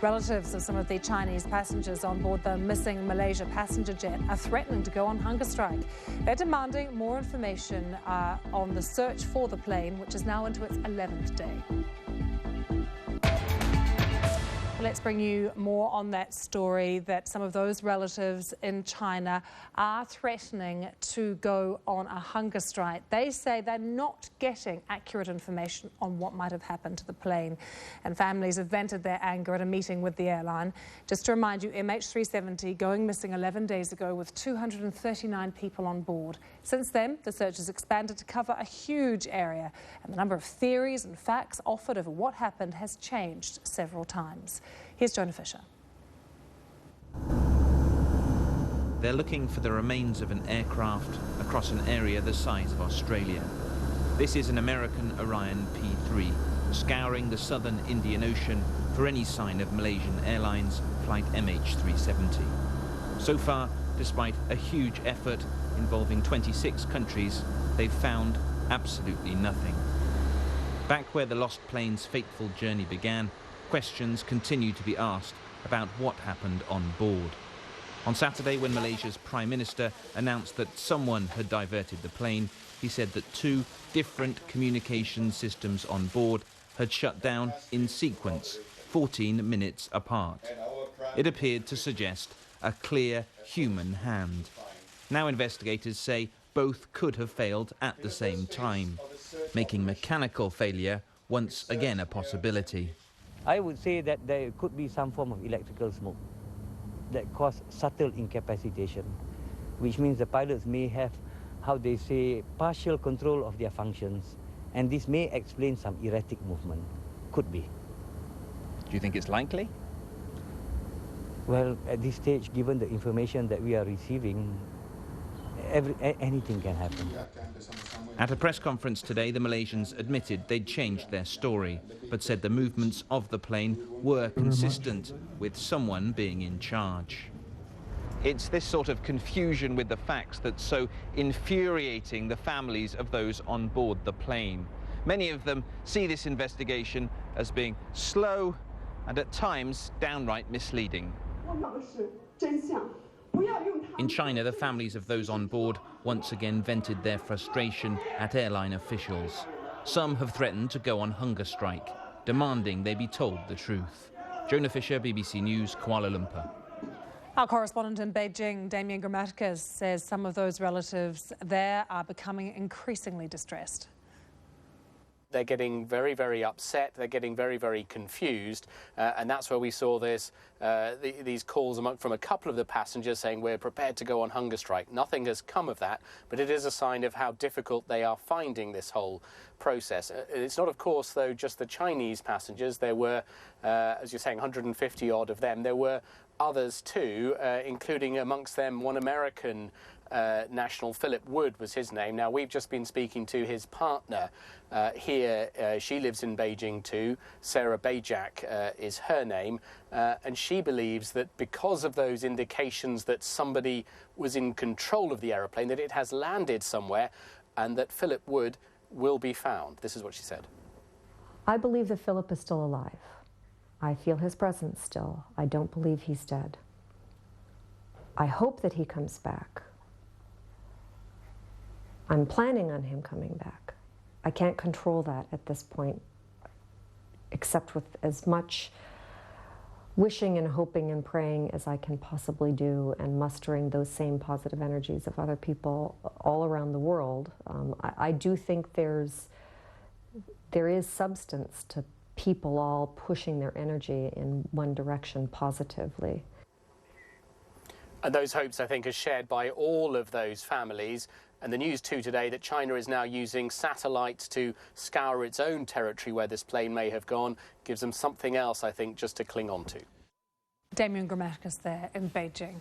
Relatives of some of the Chinese passengers on board the missing Malaysia passenger jet are threatening to go on hunger strike. They're demanding more information on the search for the plane, which is now into its 11th day. Let's bring you more on that story, that some of those relatives in China are threatening to go on a hunger strike. They say they're not getting accurate information on what might have happened to the plane. And families have vented their anger at a meeting with the airline. Just to remind you, MH370 going missing 11 days ago with 239 people on board. Since then, the search has expanded to cover a huge area, and the number of theories and facts offered over what happened has changed several times. Here's Jonah Fisher. They're looking for the remains of an aircraft across an area the size of Australia. This is an American Orion P-3, scouring the southern Indian Ocean for any sign of Malaysian Airlines flight MH370. So far, despite a huge effort involving 26 countries, they've found absolutely nothing. Back where the lost plane's fateful journey began, questions continue to be asked about what happened on board. On Saturday, when Malaysia's Prime Minister announced that someone had diverted the plane, he said that 2 different communication systems on board had shut down in sequence, 14 minutes apart. It appeared to suggest a clear human hand. Now investigators say both could have failed at the same time, making mechanical failure once again a possibility. I would say that there could be some form of electrical smoke that cause subtle incapacitation, which means the pilots may have, how they say, partial control of their functions, and this may explain some erratic movement. Could be. Do you think it's likely? Well, at this stage, given the information that we are receiving, anything can happen. At a press conference today, the Malaysians admitted they'd changed their story, but said the movements of the plane were consistent with someone being in charge. It's this sort of confusion with the facts that's so infuriating the families of those on board the plane. Many of them see this investigation as being slow and at times downright misleading. In China, the families of those on board once again vented their frustration at airline officials. Some have threatened to go on hunger strike, demanding they be told the truth. Jonah Fisher, BBC News, Kuala Lumpur. Our correspondent in Beijing, Damien Grammaticus, says some of those relatives there are becoming increasingly distressed. They're getting very, very upset. They're getting very, very confused. And that's where we saw these calls from a couple of the passengers saying we're prepared to go on hunger strike. Nothing has come of that, but it is a sign of how difficult they are finding this whole process. It's not, of course, though, just the Chinese passengers. There were, as you're saying, 150 odd of them. There were others too, including amongst them one American national. Philip Wood was his name. Now, we've just been speaking to his partner here. She lives in Beijing too. Sarah Bajak is her name. And she believes that because of those indications that somebody was in control of the aeroplane, that it has landed somewhere, and that Philip Wood will be found. This is what she said. I believe that Philip is still alive. I feel his presence still. I don't believe he's dead. I hope that he comes back. I'm planning on him coming back. I can't control that at this point, except with as much wishing and hoping and praying as I can possibly do, and mustering those same positive energies of other people all around the world. I do think there is substance to people all pushing their energy in one direction positively. And those hopes, I think, are shared by all of those families. And the news too today that China is now using satellites to scour its own territory where this plane may have gone, gives them something else, I think, just to cling on to. Damien Grammaticus there in Beijing.